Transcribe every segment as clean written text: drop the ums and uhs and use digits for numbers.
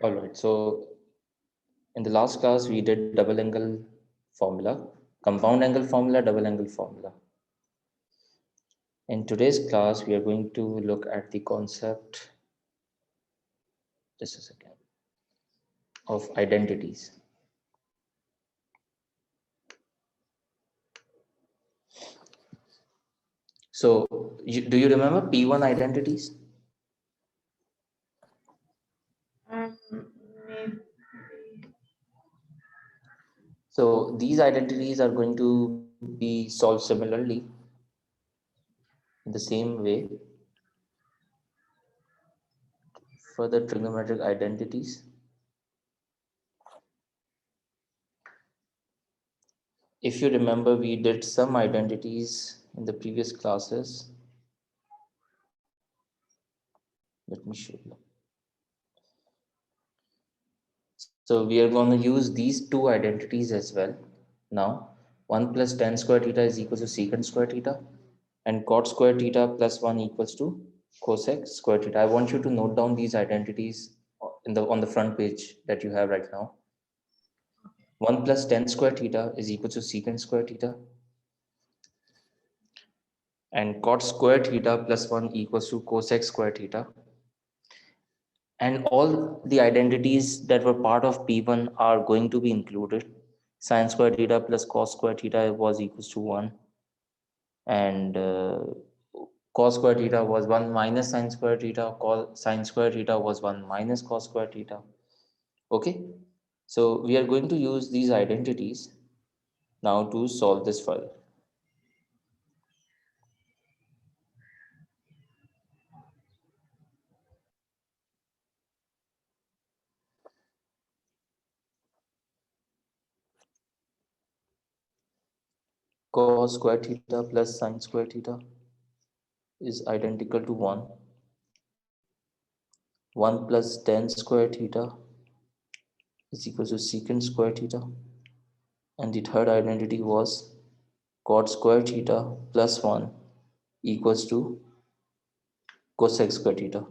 All right. So in the last class, we did double angle formula, compound angle formula, double angle formula. In today's class, we are going to look at the concept, just a second, of identities. So, do you remember P1 identities? Maybe. So, these identities are going to be solved similarly in the same way for the trigonometric identities. If you remember, we did some identities in the previous classes. Let me show you. So we are going to use these two identities as well. Now, 1 plus tan square theta is equal to secant square theta, and cot square theta plus 1 equals to cosec square theta. I want you to note down these identities on the front page that you have right now. 1 plus tan square theta is equal to secant square theta, and cot square theta plus 1 equals to cosec square theta. And all the identities that were part of P1 are going to be included. Sine square theta plus cos square theta was equals to 1, and cos square theta was 1 minus sine square theta, sine square theta was 1 minus cos square theta. Okay, so we are going to use these identities now to solve this further. Cos square theta plus sine square theta is identical to 1. 1 plus tan square theta is equal to secant square theta. And the third identity was cot square theta plus 1 equals to cosec square theta.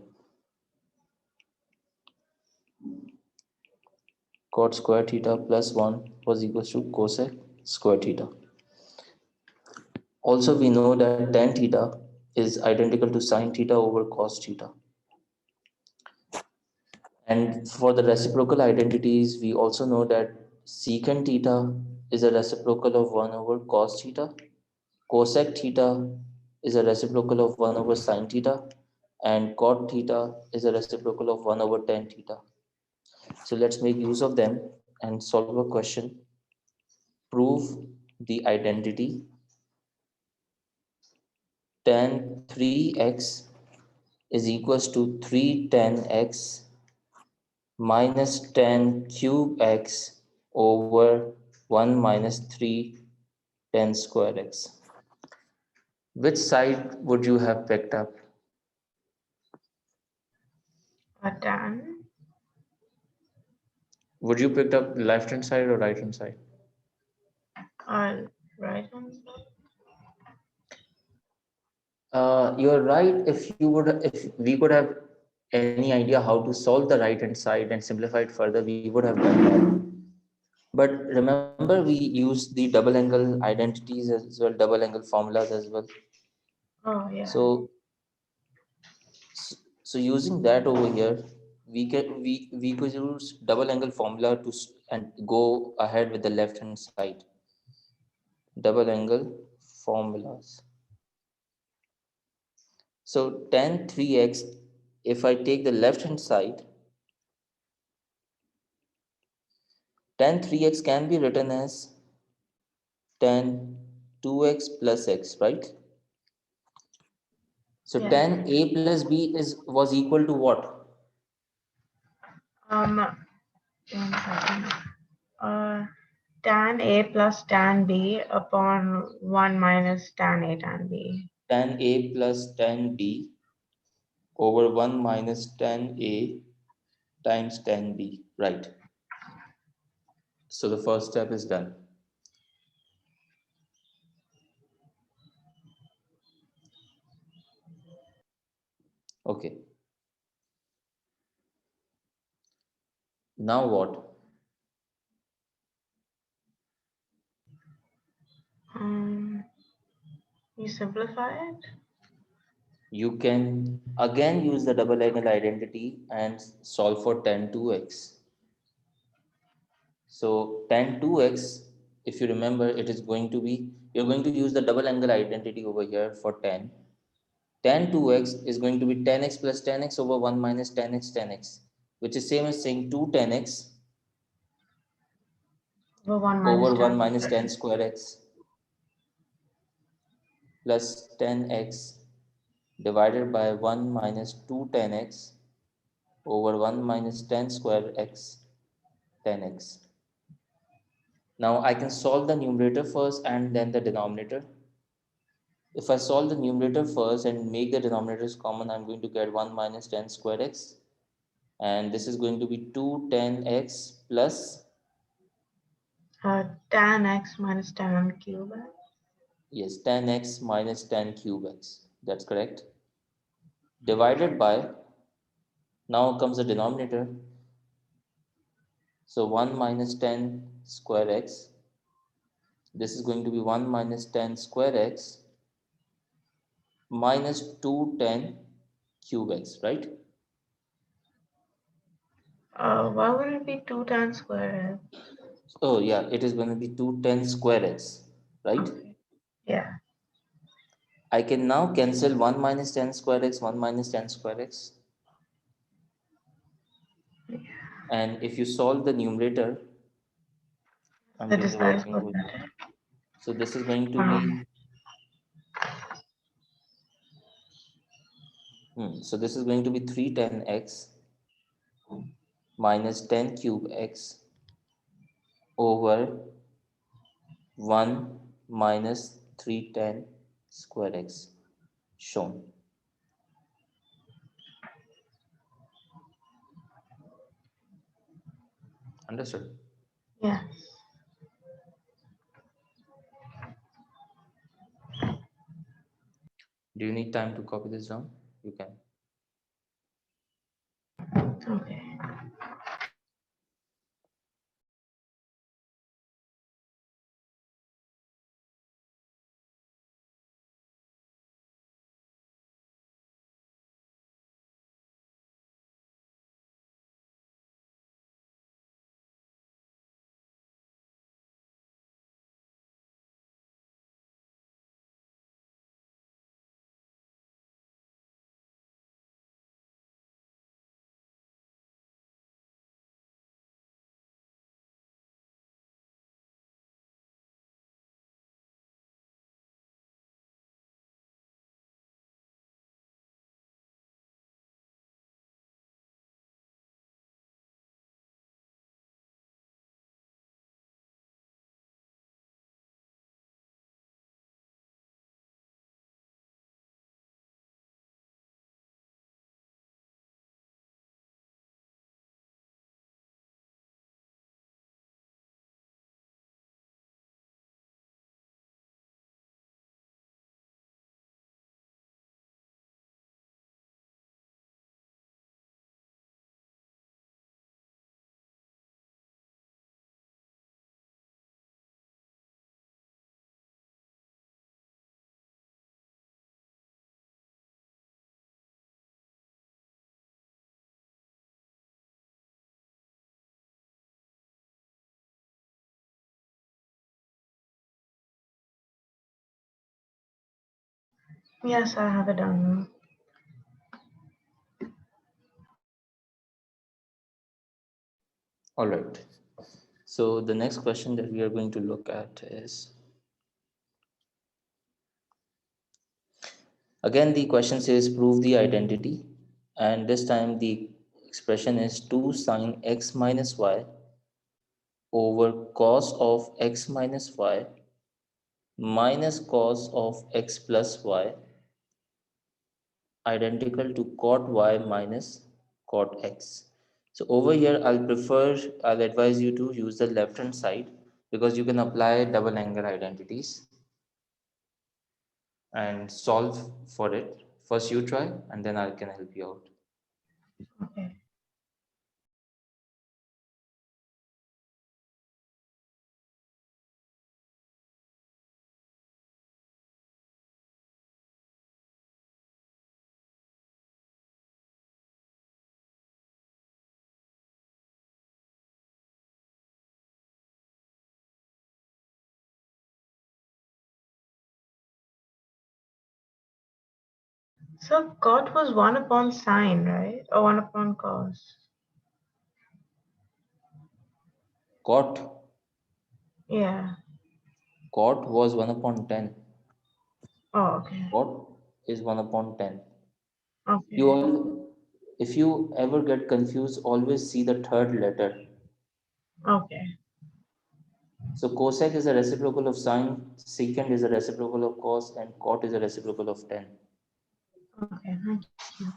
Cot square theta plus 1 was equals to cosec square theta. Also, we know that tan theta is identical to sine theta over cos theta. And for the reciprocal identities, we also know that secant theta is a reciprocal of 1 over cos theta, cosec theta is a reciprocal of 1 over sine theta, and cot theta is a reciprocal of 1 over tan theta. So let's make use of them and solve a question. Prove the identity tan 3x is equals to 3 tan x minus tan cube x over 1 minus 3 tan square x. Which side would you have picked up? A tan. Would you picked up left hand side or right hand side? Right hand side. You're right. If we could have any idea how to solve the right hand side and simplify it further, we would have done that. But remember, we used the double angle identities as well, double angle formulas as well. Oh yeah. So, so using that over here, we could use double angle formula and go ahead with the left hand side. Double angle formulas. So tan 3x, if I take the left hand side, tan 3x can be written as tan 2x plus x, right? So Yeah. tan a plus b was equal to what? Um. 1 second. Uh. Tan A plus tan B upon 1 minus tan A tan B. Tan a plus tan b over 1 minus tan a times tan b, right? So the first step is done. Okay. Now what? You simplify it? You can again use the double angle identity and solve for tan 2x. So tan 2x, if you remember, it is going to be, you're going to use the double angle identity over here for tan. Tan 2x is going to be tan x plus tan x over 1 minus tan x, which is same as saying 2 tan x Over 1 minus over 1 tan. minus tan square x plus tan x divided by 1 minus 2 tan x over 1 minus tan square x tan x. Now I can solve the numerator first and then the denominator. If I solve the numerator first and make the denominators common, I'm going to get 1 minus tan square x, and this is going to be 2 tan x plus, Tan x minus tan cube. yes, tan x minus tan cube x. That's correct. Divided by, now comes the denominator. So 1 minus tan square x. This is going to be 1 minus tan square x minus 2 tan cube x, right? Why would it be 2 tan square? Oh yeah, it is going to be 2 tan square x, right? Okay. Yeah. I can now cancel 1 minus tan square x, 1 minus tan square x. And if you solve the numerator, I'm That doing is the that right is thing good. over here. So this is going to Um, be, so this is going to be 3 tan x minus tan cube x over 1 minus 3 tan square x shown. Understood? yeah. Do you need time to copy this down? You can. Okay. Yes, I have it done. All right. So the next question that we are going to look at is, again, the question says prove the identity, and this time the expression is 2 sine x minus y over cos of x minus y minus cos of x plus y identical to cot y minus cot x. So over here, I'll advise you to use the left hand side because you can apply double angle identities and solve for it. First you try and then I can help you out. Okay. So cot was 1 upon sine, right? Or 1 upon cos. Cot, Yeah. cot was 1 upon 10. Oh, okay. Cot is 1 upon 10. You Okay. all, if you ever get confused, always see the third letter. Okay. So cosec is a reciprocal of sine, secant is a reciprocal of cos, and cot is a reciprocal of 10. Okay. Thank you.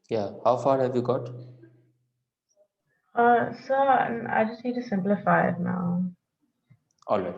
Yeah, how far have you got? So I just need to simplify it now. All right.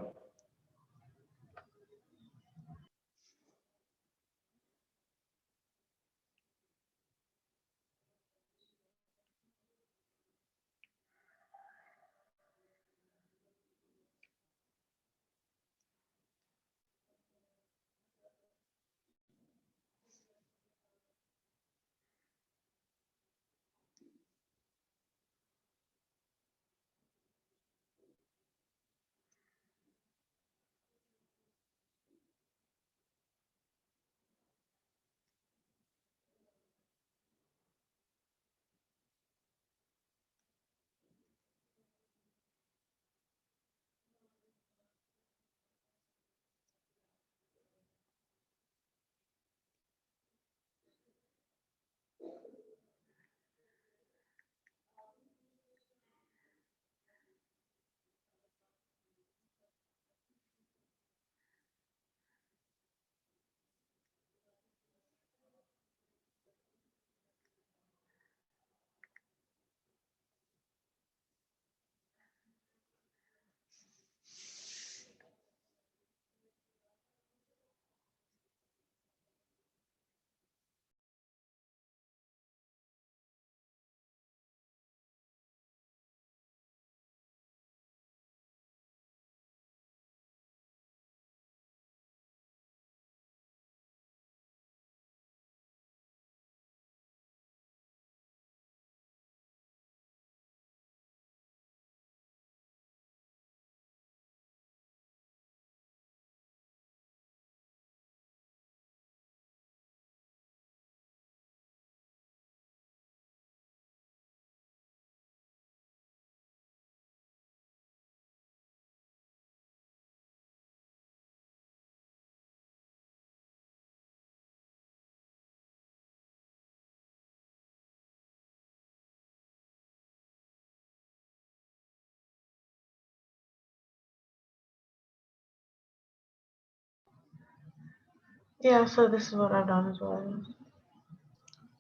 Yeah, so this is what I've done as well.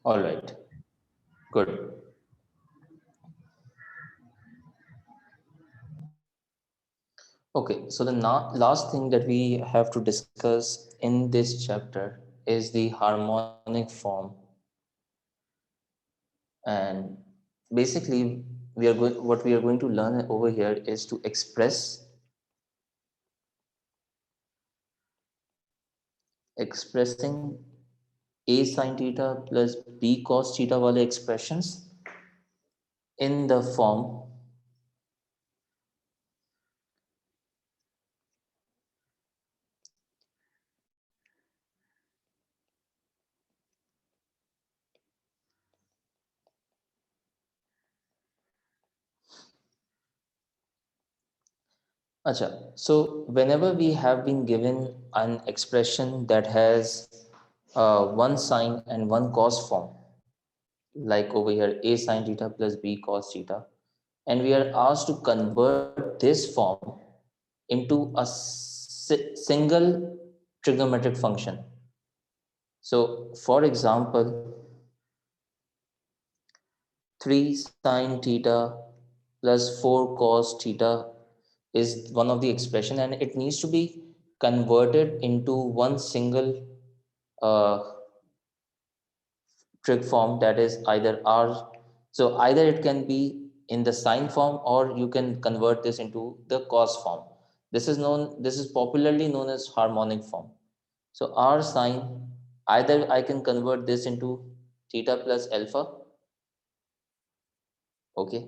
All right, good. Okay, so the last thing that we have to discuss in this chapter is the harmonic form. And basically, what we are going to learn over here is to expressing a sine theta plus b cos theta wale expressions in the form. Acha, so whenever we have been given an expression that has one sine and one cos form, like over here a sine theta plus b cos theta, and we are asked to convert this form into a single trigonometric function. So for example, 3 sine theta plus 4 cos theta is one of the expression, and it needs to be converted into one single uh, trig form, that is either r. So either it can be in the sine form, or you can convert this into the cos form. This is popularly known as harmonic form. So r sine, either I can convert this into theta plus alpha, okay,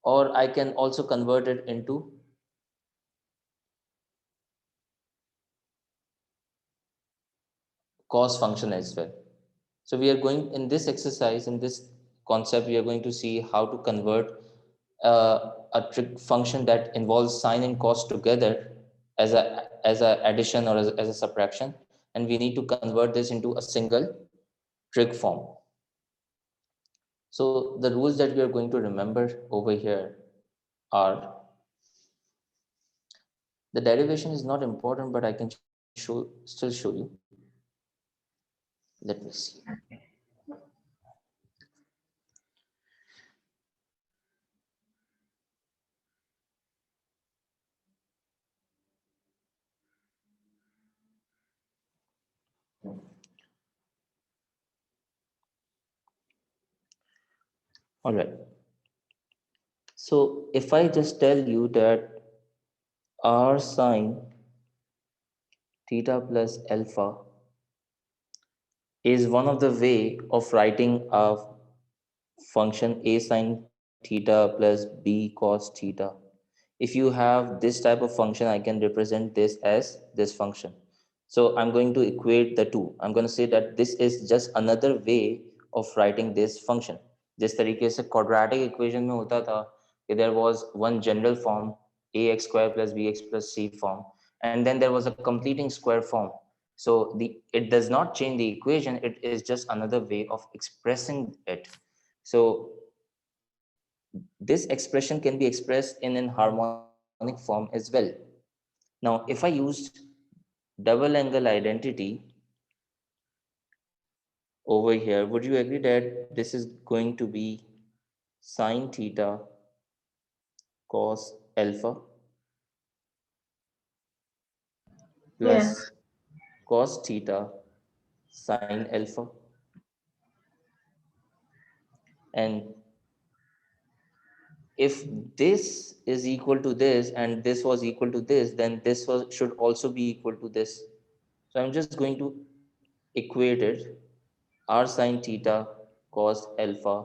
or I can also convert it into cos function as well. So we are going in this exercise, in this concept, we are going to see how to convert a trig function that involves sine and cos together as a addition, or as a subtraction, and we need to convert this into a single trig form. So the rules that we are going to remember over here are, the derivation is not important, but I can still show you. Let me see. All right. So if I just tell you that r sine theta plus alpha is one of the way of writing a function a sine theta plus b cos theta. If you have this type of function, I can represent this as this function. So I'm going to equate the two. I'm going to say that this is just another way of writing this function. जिस तरीके से quadratic equation में होता था कि there was one general form, ax square plus bx plus c form, and then there was a completing square form. So it does not change the equation, it is just another way of expressing it. So this expression can be expressed in an harmonic form as well. Now, if I used double angle identity over here, would you agree that this is going to be sine theta cos alpha plus Yes. cos theta sine alpha? And if this is equal to this and this was equal to this, then this should also be equal to this. So I'm just going to equate it, r sine theta cos alpha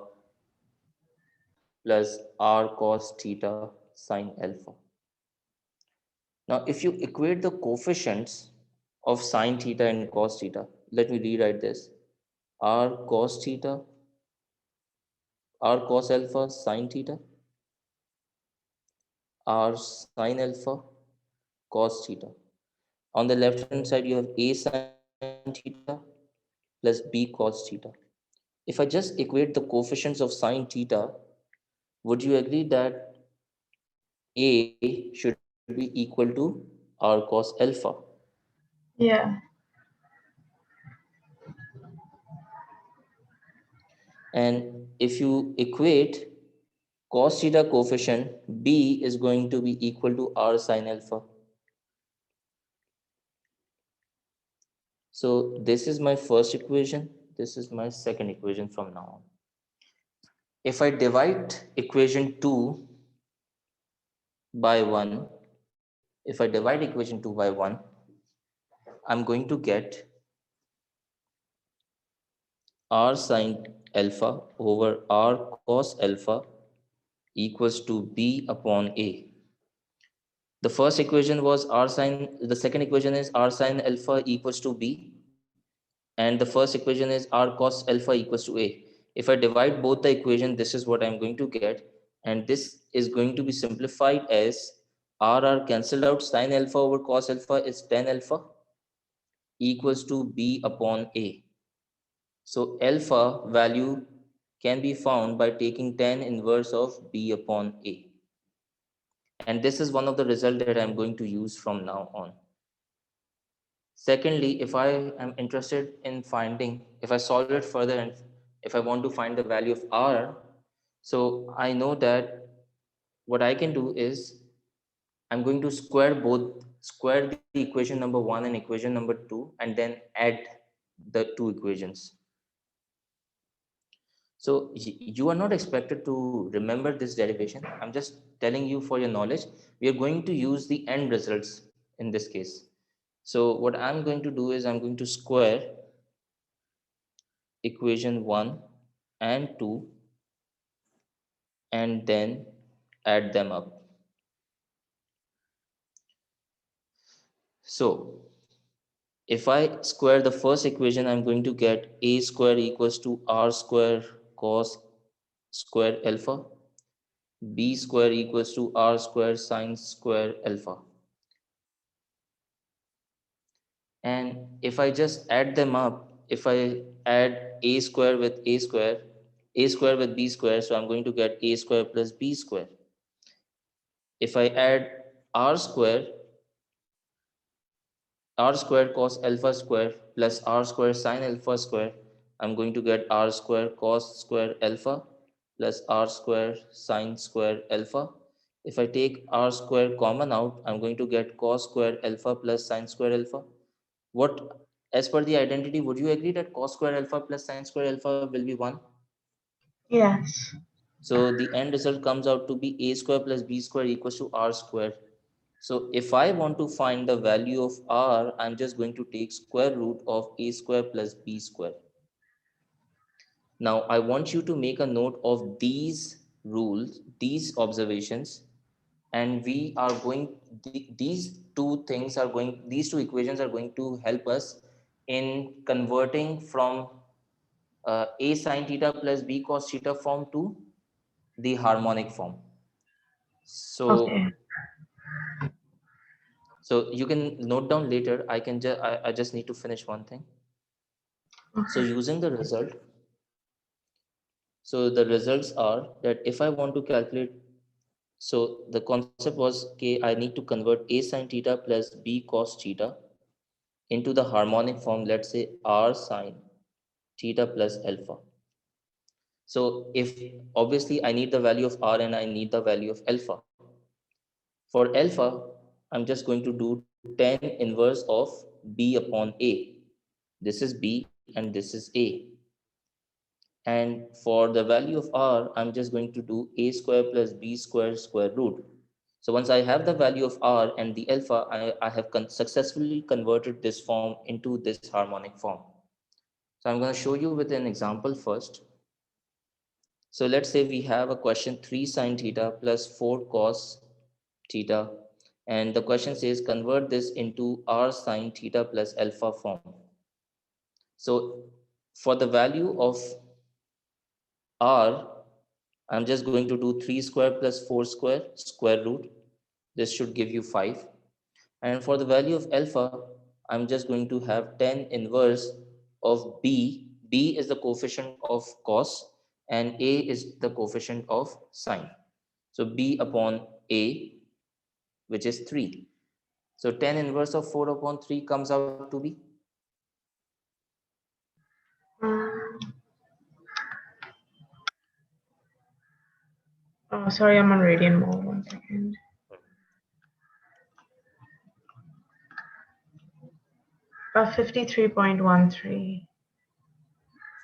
plus r cos theta sine alpha. Now, if you equate the coefficients of sine theta and cos theta, let me rewrite this. R cos theta, r cos alpha sine theta, r sine alpha cos theta. On the left hand side, you have a sine theta plus b cos theta. If I just equate the coefficients of sine theta, would you agree that a should be equal to r cos alpha? Yeah. And if you equate cos theta coefficient, B is going to be equal to R sine alpha. So this is my first equation. This is my second equation from now on. If I divide equation 2 by 1, if I divide equation 2 by 1, I'm going to get R sine alpha over R cos alpha equals to B upon A. The first equation was R sine, the second equation is R sine alpha equals to B, and the first equation is R cos alpha equals to A. If I divide both the equation, this is what I'm going to get, and this is going to be simplified as R cancelled out, sine alpha over cos alpha is tan alpha equals to B upon A. So alpha value can be found by taking tan inverse of B upon A. And this is one of the results that I'm going to use from now on. Secondly, if I am interested in finding, if I solve it further and if I want to find the value of R, so I know that what I can do is I'm going to square the equation number 1 and equation number 2 and then add the two equations. So you are not expected to remember this derivation. I'm just telling you for your knowledge. We are going to use the end results in this case. So what I'm going to do is I'm going to square equation 1 and 2 and then add them up. So if I square the first equation, I'm going to get a square equals to r square cos square alpha, b square equals to r square sine square alpha. And if I just add them up, if I add a square with a square with b square, so I'm going to get a square plus b square. If I add r square cos alpha square plus r square sine alpha square, I'm going to get r square cos square alpha plus r square sine square alpha. If I take r square common out, I'm going to get cos square alpha plus sine square alpha. What, as per the identity, would you agree that cos square alpha plus sine square alpha will be 1? Yes. So the end result comes out to be a square plus b square equals to r square. So if I want to find the value of r, I'm just going to take square root of a square plus b square. Now I want you to make a note of these rules, these observations, and we are going, these two things are going, these two equations are going to help us in converting from a sine theta plus b cos theta form to the harmonic form. Okay. So you can note down later. I just need to finish one thing. So Okay. using the result, so the results are that if I want to calculate, so the concept was, okay, I need to convert a sine theta plus b cos theta into the harmonic form, let's say r sine theta plus alpha. So if obviously I need the value of r and I need the value of alpha. For alpha, I'm just going to do tan inverse of b upon a. This is b and this is a. And for the value of r, I'm just going to do a square plus b square square root. So once I have the value of r and the alpha, I have successfully converted this form into this harmonic form. So I'm going to show you with an example first. So let's say we have a question 3 sine theta plus 4 cos theta. And the question says convert this into r sine theta plus alpha form. So for the value of r, I'm just going to do 3 square plus 4 square square root. This should give you 5. And for the value of alpha, I'm just going to have tan inverse of b. B is the coefficient of cos and a is the coefficient of sine. So b upon a, which is 3. So tan inverse of 4 upon 3 comes out to be, Um, Oh, sorry, I'm on radian mode. 1 second. 53.13.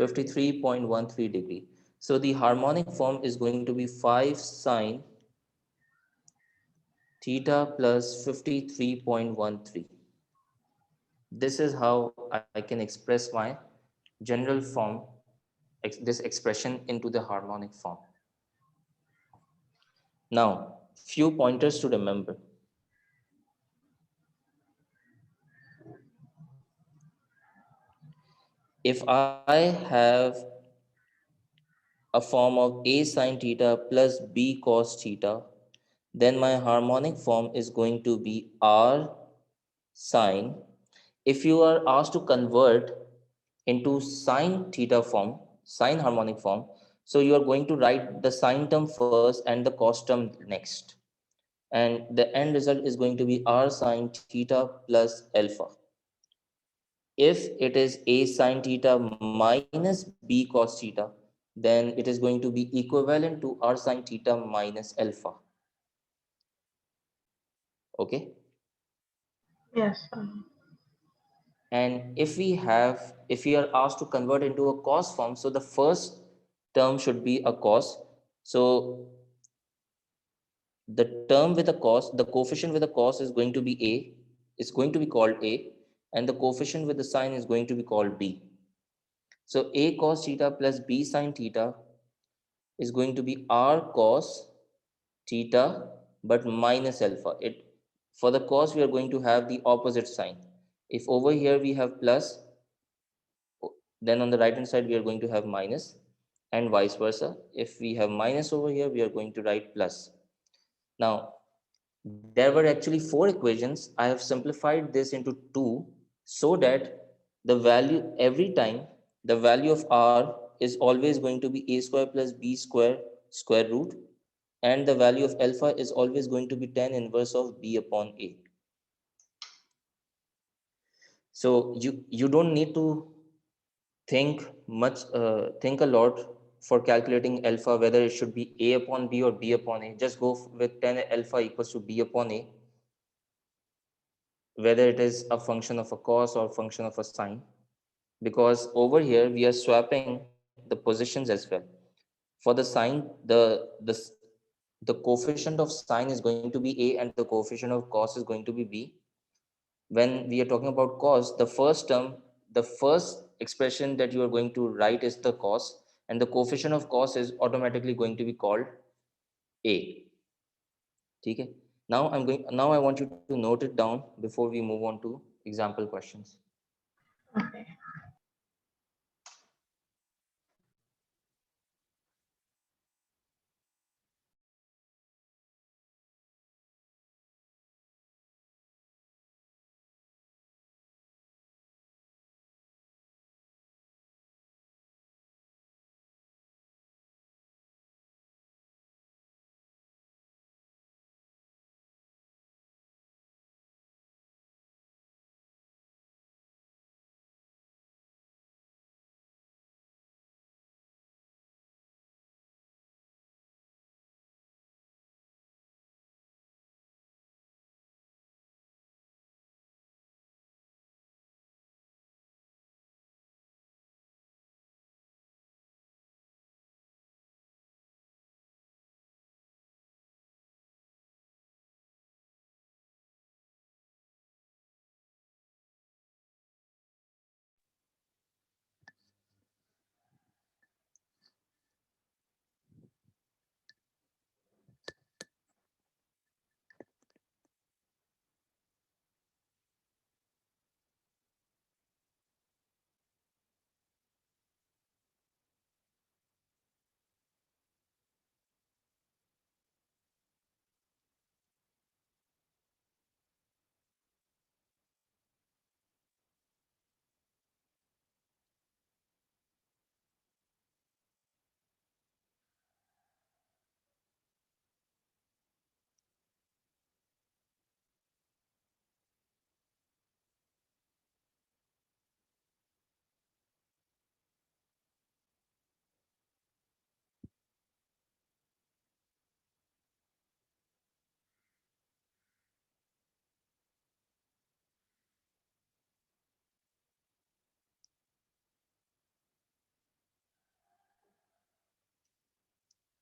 53.13 degree. So the harmonic form is going to be 5 sine theta plus 53.13. This is how I can express my general form, this expression into the harmonic form. Now, few pointers to remember. If I have a form of a sine theta plus b cos theta, then my harmonic form is going to be r sine. If you are asked to convert into sine theta form, sine harmonic form, so you are going to write the sine term first and the cos term next. And the end result is going to be r sine theta plus alpha. If it is a sine theta minus b cos theta, then it is going to be equivalent to r sine theta minus alpha. Okay. Yes. And if we are asked to convert into a cos form, so the first term should be a cos. So the term with a cos, the coefficient with a cos is going to be a, is going to be called a, and the coefficient with the sine is going to be called b. So a cos theta plus b sine theta is going to be r cos theta but minus alpha. It, for the cos we are going to have the opposite sign. If over here we have plus, then on the right hand side we are going to have minus, and vice versa. If we have minus over here, we are going to write plus. Now, there were actually 4 equations. I have simplified this into 2 so that the value, every time the value of r is always going to be a square plus b square square root, and the value of alpha is always going to be tan inverse of b upon a. So you don't need to think a lot for calculating alpha, whether it should be a upon b or b upon a. Just go with tan alpha equals to b upon a, whether it is a function of a cos or function of a sine, because over here we are swapping the positions as well. For the sine, the coefficient of sine is going to be a and the coefficient of cos is going to be b. When we are talking about cos, the first term, the first expression that you are going to write is the cos, and the coefficient of cos is automatically going to be called a. Okay. Now I want you to note it down before we move on to example questions. Okay.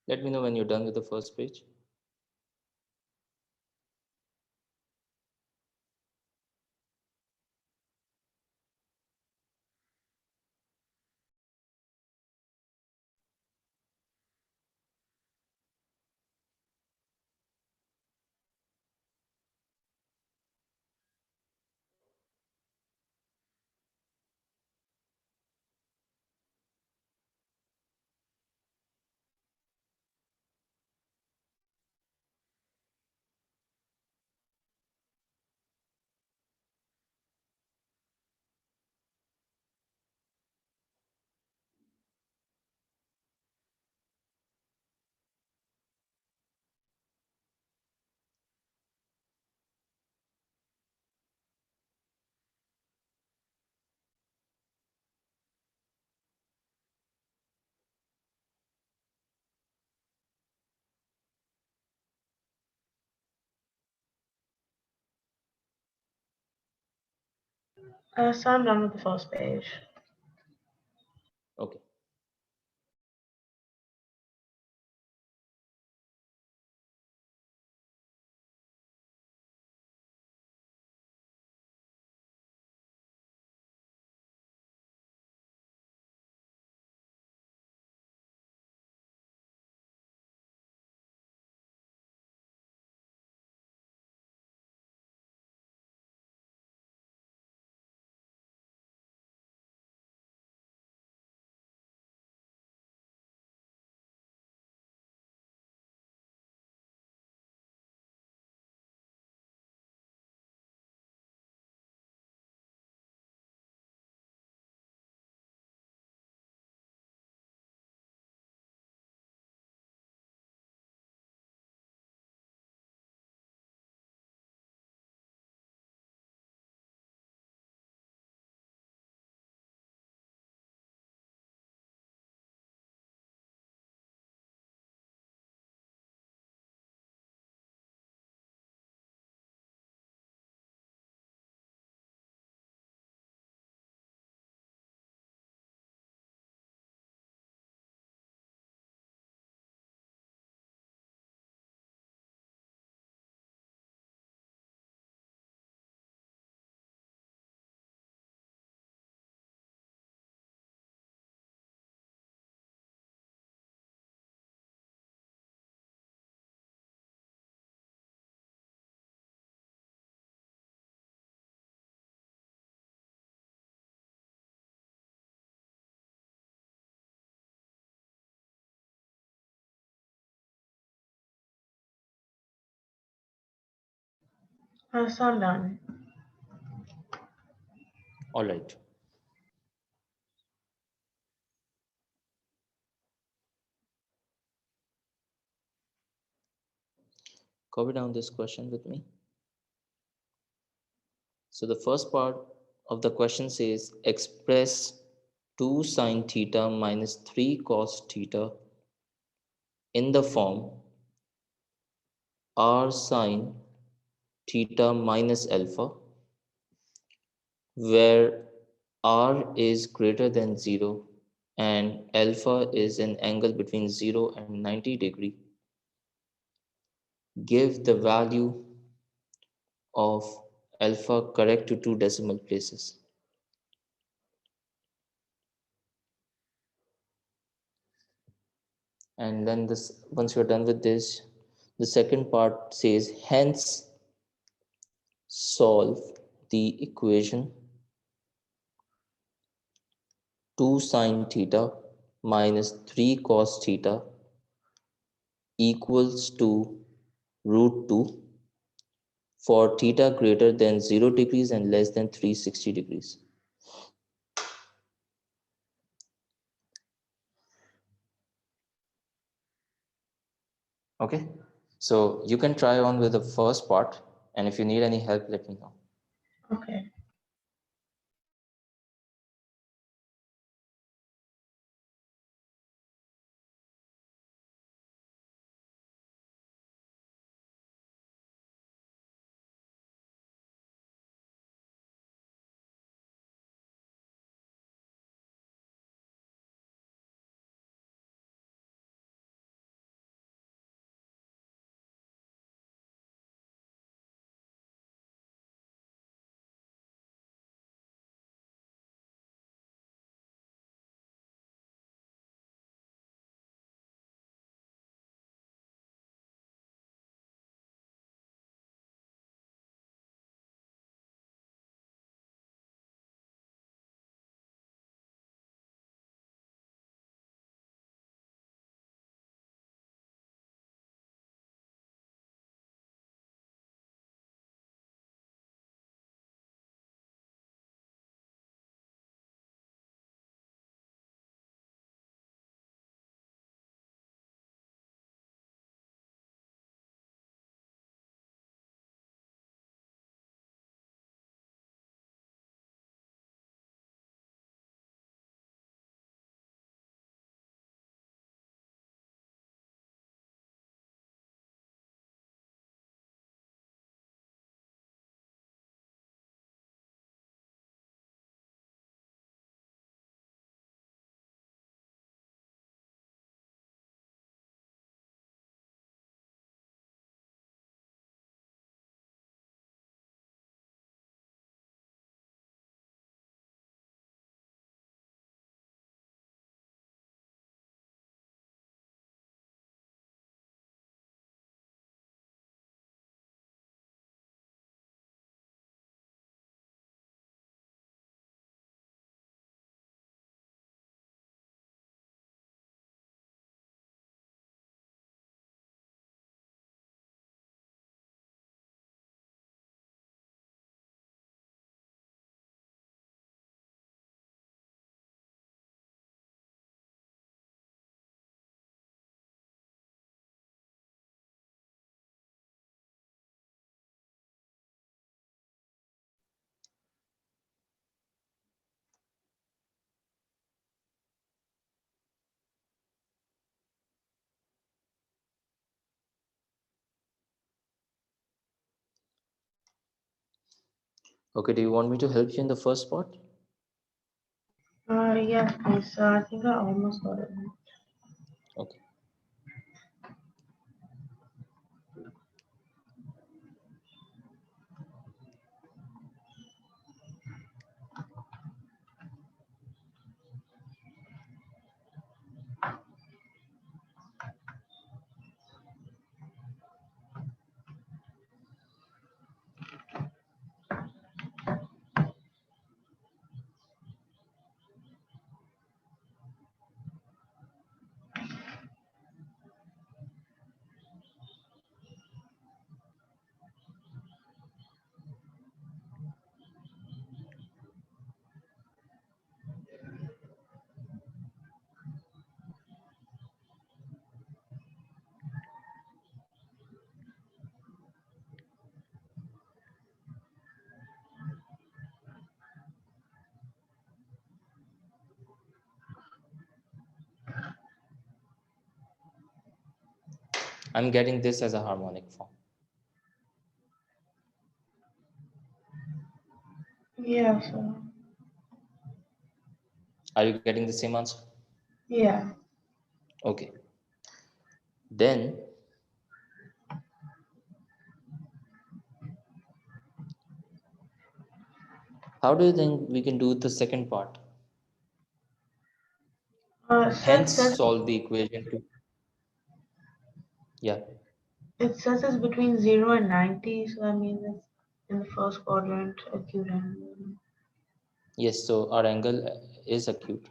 Let me know when you're done with the first page. So I'm done with the first page. Okay. So I'm done. All right. Copy down this question with me. So the first part of the question says express 2 sine theta minus 3 cos theta in the form r sine theta minus alpha, where r is greater than 0 and alpha is an angle between 0 and 90 degree. Give the value of alpha correct to 2 decimal places. And then this, once you're done with this, the second part says hence solve the equation 2 sine theta minus 3 cos theta equals to root 2 for theta greater than 0 degrees and less than 360 degrees. Okay, so you can try on with the first part, and if you need any help, let me know. Okay. Okay, do you want me to help you in the first part? Yes, please. I think I almost got it. Okay. I'm getting this as a harmonic form. Yeah, sir. Are you getting the same answer? Yeah. Okay. Then, how do you think we can do the second part? So it Hence, says solve the equation to, yeah. it's between 0 and 90, so that means it's in the first quadrant, acute angle. Yes, so our angle is acute.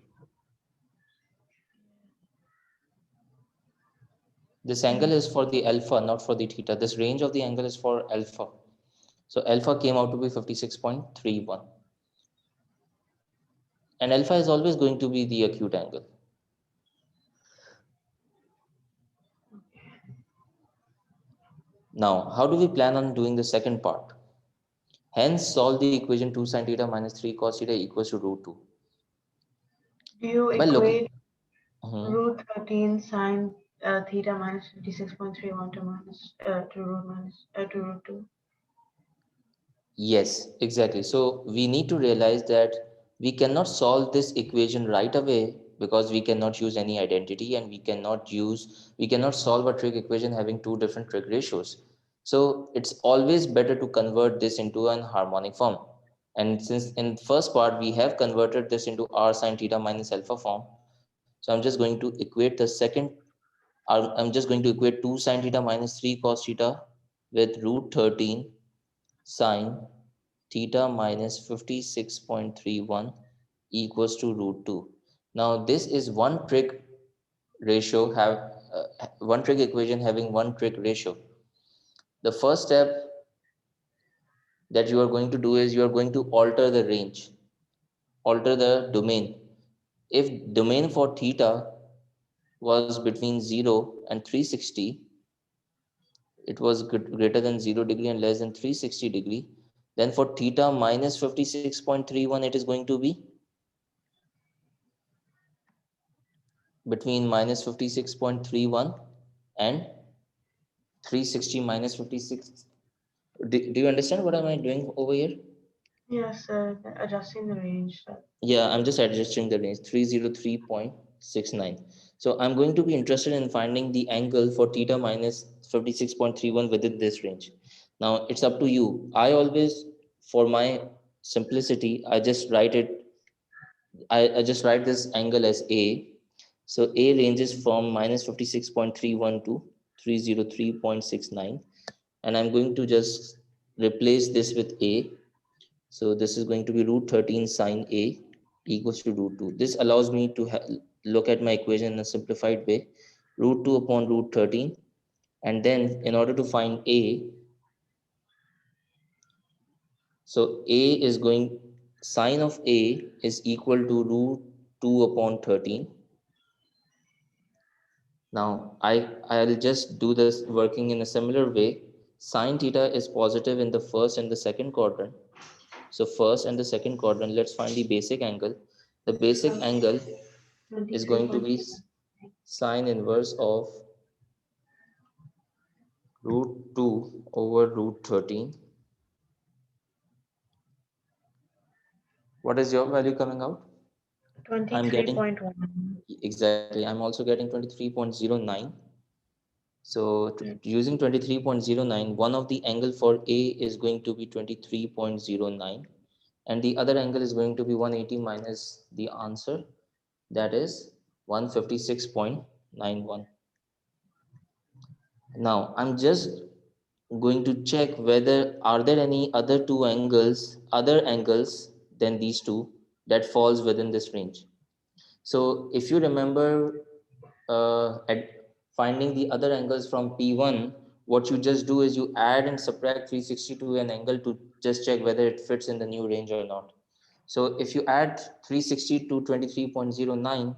This angle is for the alpha, not for the theta. This range of the angle is for alpha. So alpha came out to be 56.31. And alpha is always going to be the acute angle. Now, how do we plan on doing the second part? Hence, solve the equation 2 sine theta minus 3 cos theta equals to root 2. Do you By looking, equate mhm. root 13 sine theta minus 56.31 to root 2? Yes, exactly. So we need to realize that we cannot solve this equation right away because we cannot use any identity, and we cannot solve a trig equation having two different trig ratios. So it's always better to convert this into an harmonic form. And since in first part we have converted this into r sine theta minus alpha form, so I'm just going to equate the second. I'm just going to equate 2 sine theta minus 3 cos theta with root 13 sine theta minus 56.31 equals to root 2. Now this is one trig ratio one trig equation having one trig ratio. The first step that you are going to do is you are going to alter the range, alter the domain. If domain for theta was between 0 and 360, it was greater than 0 degree and less than 360 degree, then for theta minus 56.31 it is going to be between minus 56.31 and 360 minus 56. Do you understand what am I doing over here? Yes, adjusting the range. Yeah, I'm just adjusting the range 303.69. So I'm going to be interested in finding the angle for theta minus 56.31 within this range. Now it's up to you. I always, for my simplicity, I just write this angle as A. So A ranges from minus 56.31 to 303.69. And I'm going to just replace this with A. So this is going to be root 13 sine A equals to root 2. This allows me to look at my equation in a simplified way. Root 2 upon root 13. And then in order to find A, so A is going, sine of A is equal to root 2 upon 13. Now I'll just do this working in a similar way. Sine theta is positive in the first and the second quadrant. So first and the second quadrant, let's find the basic angle. The basic angle is going to 23.3. be sine inverse of root 2 over root 13. What is your value coming out? I'm getting 23.1. exactly. I'm also getting 23.09. So using 23.09, one of the angle for A is going to be 23.09, and the other angle is going to be 180 minus the answer, that is 156.91. Now I'm just going to check whether are there any other angles than these two that falls within this range. So if you remember at finding the other angles from P1, what you just do is you add and subtract 360 to an angle to just check whether it fits in the new range or not. So if you add 360 to 23.09,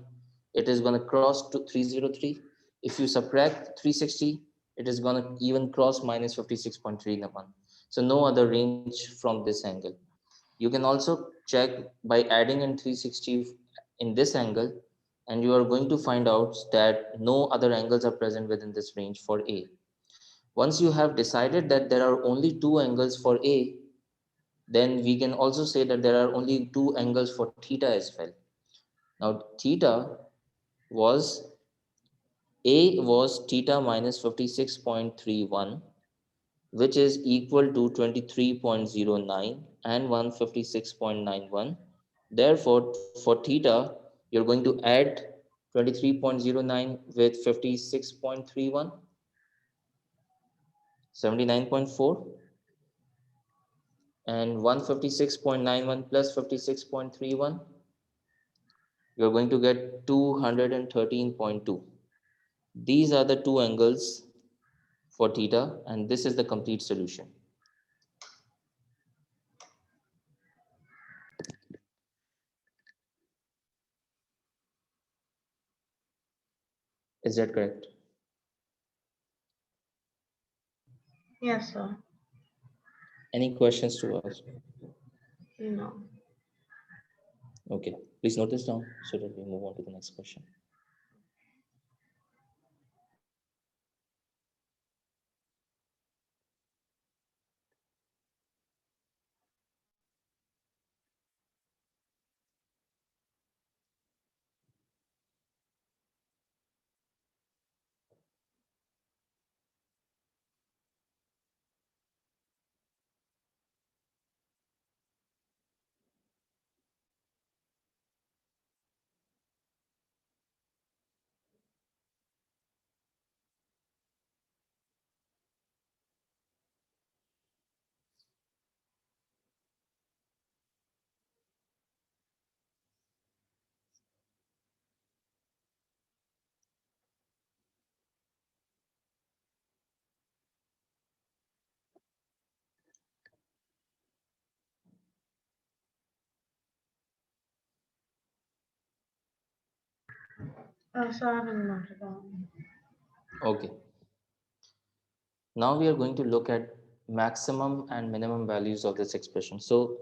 it is going to cross to 303. If you subtract 360, it is going to even cross minus 56.31. So no other range from this angle. You can also check by adding in 360 in this angle, and you are going to find out that no other angles are present within this range for A. Once you have decided that there are only two angles for A, then we can also say that there are only two angles for theta as well. Now, was A was theta minus 56.31, which is equal to 23.09 and 156.91. Therefore, for theta, you're going to add 23.09 with 56.31, 79.4, and 156.91 plus 56.31, you're going to get 213.2. These are the two angles for theta, and this is the complete solution. Is that correct? Yes, sir. Any questions to us? No. Okay, please note this down so that we move on to the next question. So I haven't noted down. Okay, now we are going to look at maximum and minimum values of this expression. So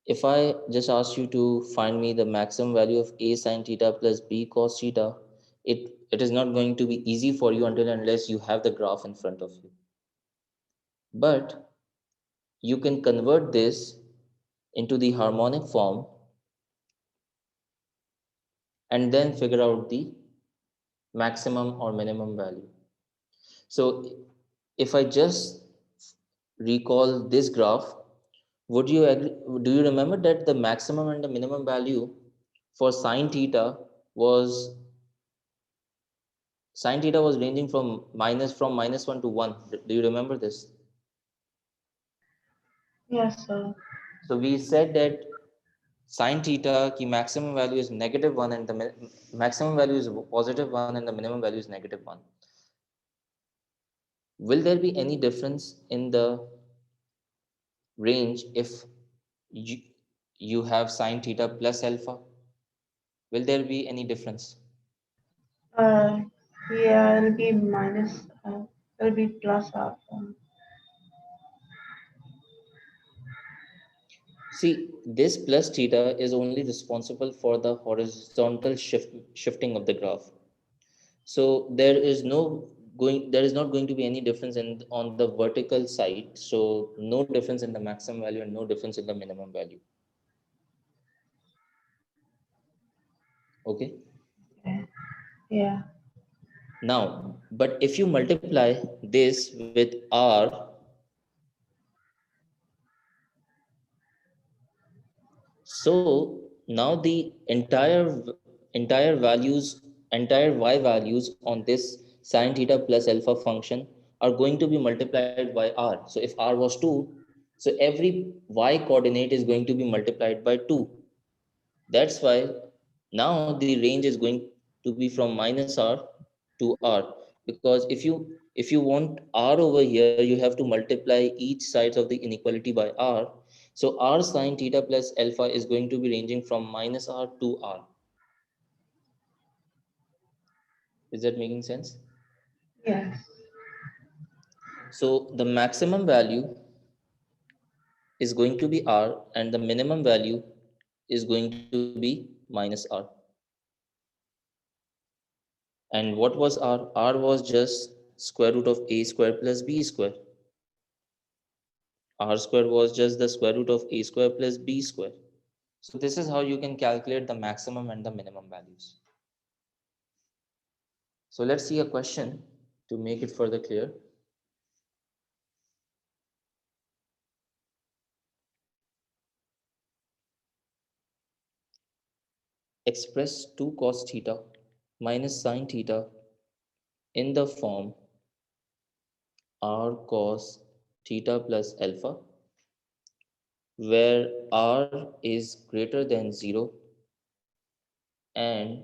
if I just ask you to find me the maximum value of A sine theta plus B cos theta, it is not going to be easy for you until unless you have the graph in front of you. But you can convert this into the harmonic form and then figure out the maximum or minimum value. So if I just recall this graph, would you agree, do you remember that the maximum and the minimum value for sine theta was ranging from -1 to 1. Do you remember this? Yes, sir. So we said that sine theta ki maximum value is -1 and the maximum value is +1 and the minimum value is -1. Will there be any difference in the range if you, you have sine theta plus alpha? Will there be any difference? Uh, yeah, it'll be minus, it'll be plus alpha. See, this plus theta is only responsible for the horizontal shifting of the graph. So there is not going to be any difference in on the vertical side. So no difference in the maximum value and no difference in the minimum value. Okay. Okay. Yeah. Now, but if you multiply this with r, so now the entire y values on this sine theta plus alpha function are going to be multiplied by r. So if r was 2, so every y coordinate is going to be multiplied by 2. That's why now the range is going to be from minus r to r, because if you want r over here, you have to multiply each sides of the inequality by r. So r sine theta plus alpha is going to be ranging from minus r to r. Is that making sense? Yes. So the maximum value is going to be r, and the minimum value is going to be minus r. And what was r? R was just square root of a square plus b square. R square was just the square root of a square plus b square. So this is how you can calculate the maximum and the minimum values. So let's see a question to make it further clear. Express 2 cos theta minus sine theta in the form r cos theta plus alpha, where r is greater than 0 and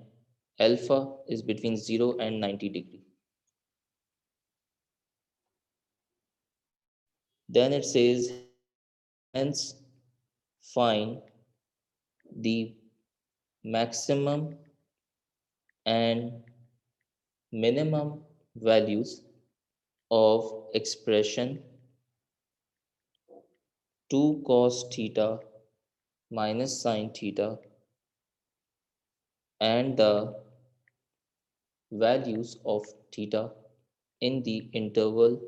alpha is between 0 and 90 degree. Then it says, hence find the maximum and minimum values of expression 2 cos theta minus sine theta and the values of theta in the interval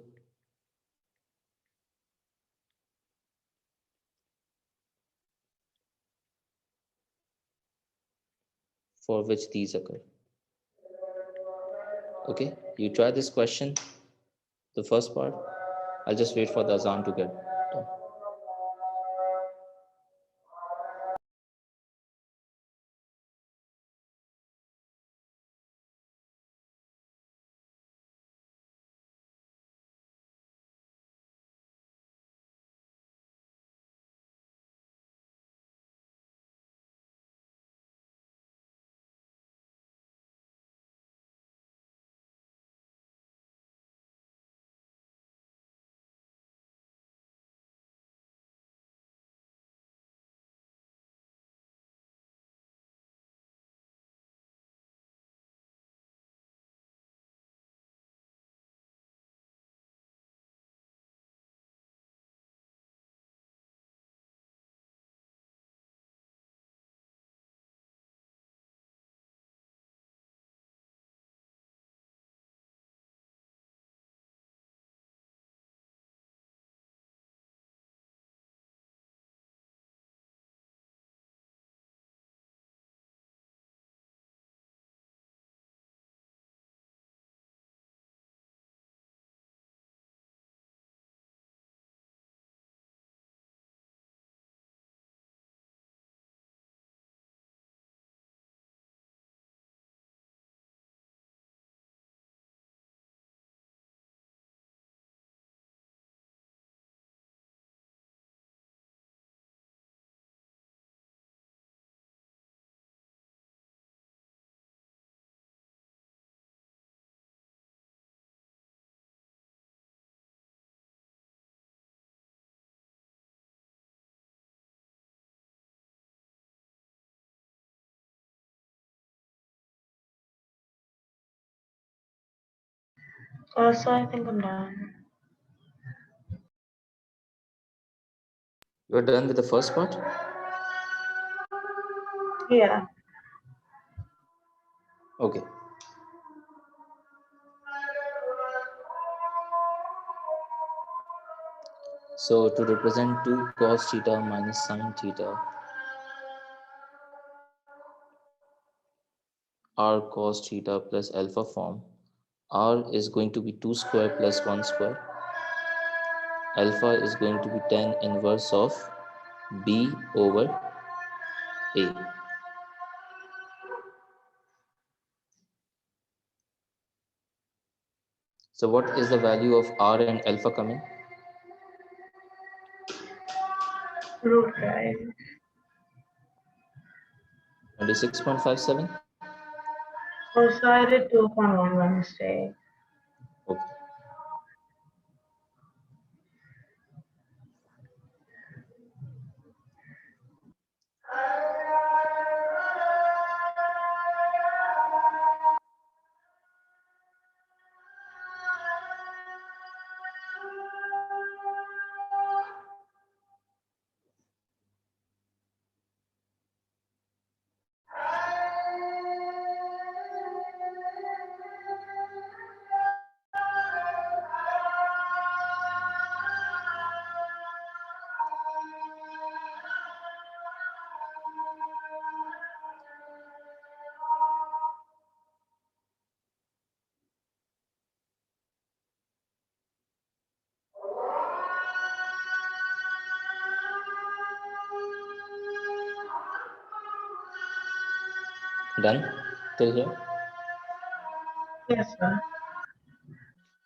for which these occur. Okay, you try this question, the first part. I'll just wait for the azan to get done. So I think I'm done. You're done with the first part? Yeah. Okay. So to represent 2 cos theta minus sine theta, r cos theta plus alpha form, r is going to be 2 square plus 1 square. Alpha is going to be tan inverse of b over a. So what is the value of r and alpha coming? Root 5. 26.57. Oh, so I did 2.1 by mistake. Okay. Done till here? Yes, sir.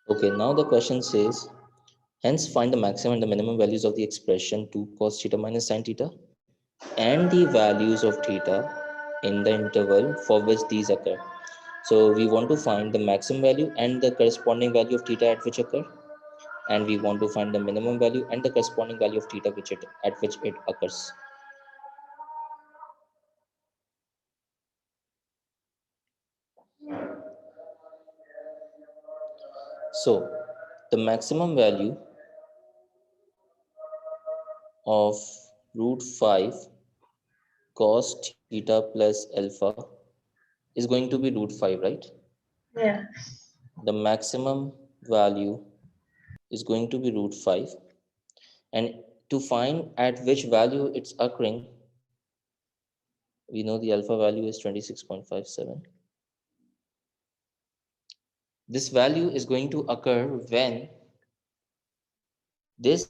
Okay, now the question says, hence find the maximum and the minimum values of the expression 2 cos theta minus sin theta and the values of theta in the interval for which these occur. So we want to find the maximum value and the corresponding value of theta at which occur, and we want to find the minimum value and the corresponding value of theta at which it occurs. So the maximum value of root 5 cos theta plus alpha is going to be root 5, right? Yes. The maximum value is going to be root 5, and to find at which value it's occurring, we know the alpha value is 26.57. This value is going to occur when this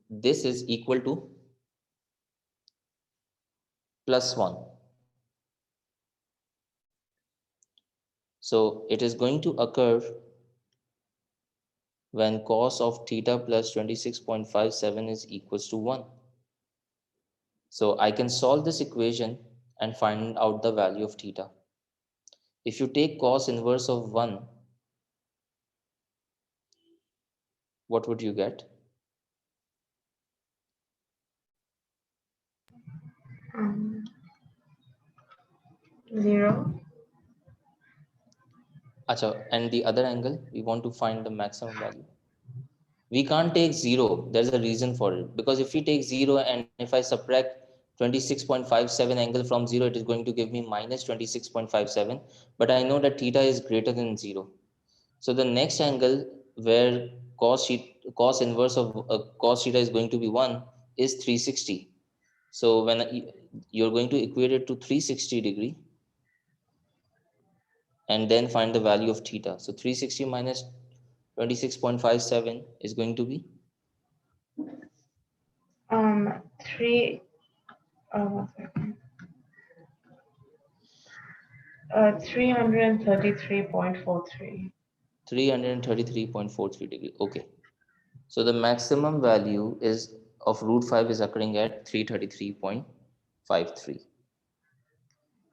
this is equal to plus 1. So it is going to occur when cos of theta plus 26.57 is equals to 1. So I can solve this equation and find out the value of theta. If you take cos inverse of 1, what would you get? Um, 0. Acha, and the other angle, we want to find the maximum value. We can't take 0. There's a reason for it. Because if we take 0 and if I subtract 26.57 angle from 0, it is going to give me minus 26.57. But I know that theta is greater than 0. So the next angle where cos inverse of cos theta is going to be 1 is 360. So when you're going to equate it to 360 degree and then find the value of theta. So 360 minus 26.57 is going to be 3. 1 second. 333.43. 333.43 degree. Okay. So the maximum value is of root 5 is occurring at 333.53.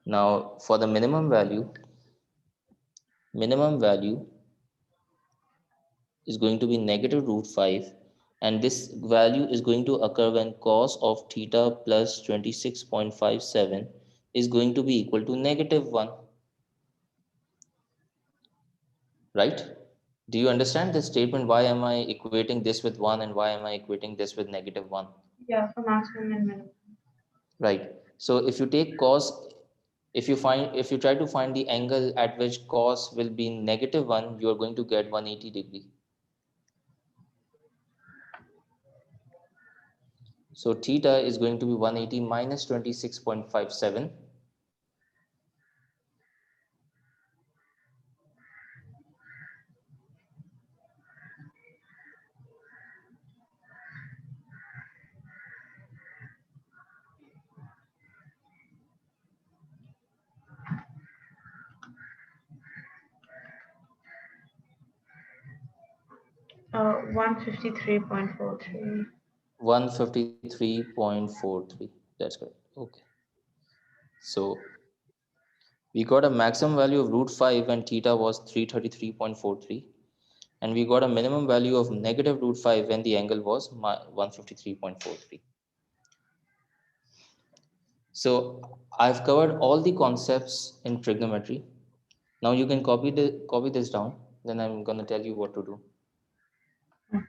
Now for the minimum value is going to be negative root 5, and this value is going to occur when cos of theta plus 26.57 is going to be equal to negative 1, right? Do you understand this statement? Why am I equating this with 1 and why am I equating this with negative 1? Yeah, for maximum and minimum. Right. So if you take cos, if you try to find the angle at which cos will be negative 1, you are going to get 180 degree. So theta is going to be 180 minus 26.57. 153.43. 153.43. That's correct. Okay. So we got a maximum value of root 5 when theta was 333.43. And we got a minimum value of negative root 5 when the angle was 153.43. So I've covered all the concepts in trigonometry. Now you can copy this down. Then I'm gonna tell you what to do. Okay.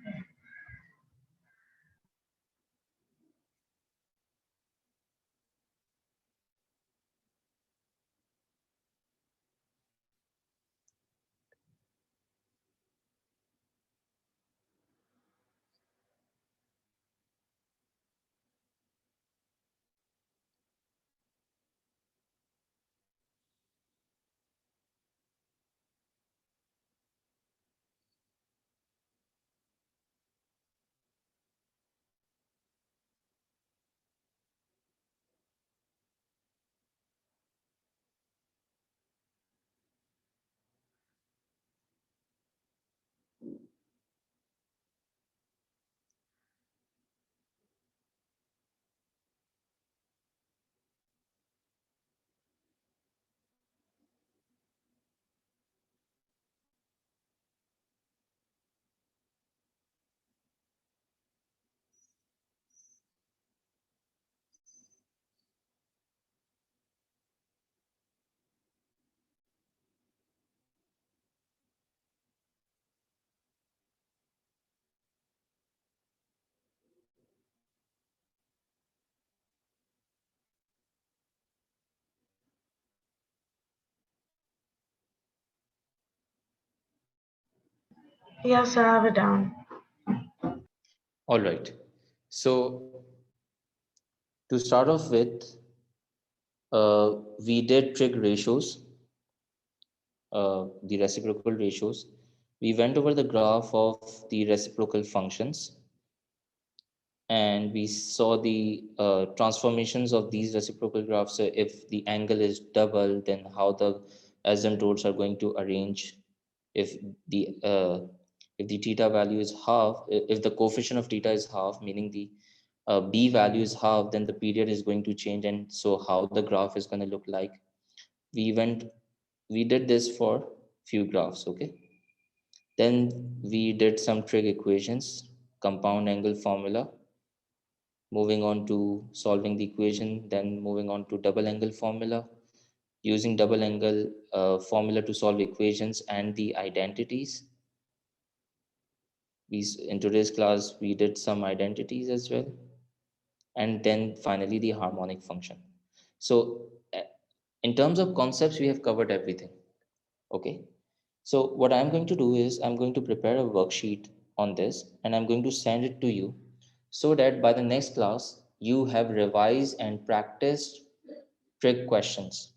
Yes, I have it down. All right. So to start off with, we did trig ratios, the reciprocal ratios. We went over the graph of the reciprocal functions, and we saw the transformations of these reciprocal graphs. So if the angle is double, then how the asymptotes are going to arrange. If the uh, if the theta value is half, if the coefficient of theta is half, meaning the b value is half, then the period is going to change, and so how the graph is going to look like. We went, we did this for few graphs, okay. Then we did some trig equations, compound angle formula, moving on to solving the equation, then moving on to double angle formula, using double angle formula to solve equations and the identities. In today's class, we did some identities as well. And then finally, the harmonic function. So in terms of concepts, we have covered everything. Okay. So what I'm going to do is I'm going to prepare a worksheet on this and I'm going to send it to you so that by the next class, you have revised and practiced trig questions.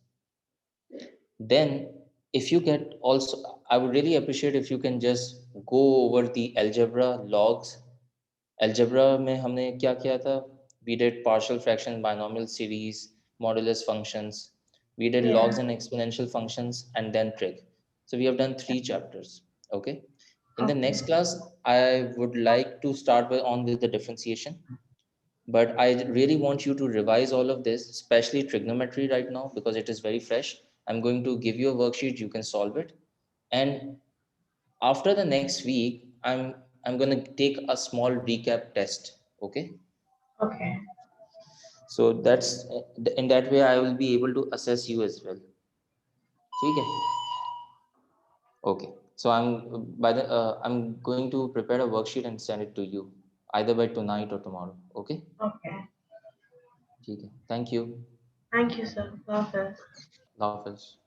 Then if you get also, I would really appreciate if you can just go over the algebra logs. Algebra में हमने क्या किया था? We did partial fraction, binomial series, modulus functions. We did logs Yeah. and exponential functions and then trig. So we have done 3 chapters. Okay. In the Okay. next class, I would like to start on with the differentiation, but I really want you to revise all of this, especially trigonometry right now, because it is very fresh. I'm going to give you a worksheet, you can solve it. And after the next week, I'm going to take a small recap test. Okay. Okay. So that's in that way I will be able to assess you as well. Okay. Okay. So I'm going to prepare a worksheet and send it to you either by tonight or tomorrow. Okay. Okay. Okay. Thank you. Thank you, sir. Love this. Love is.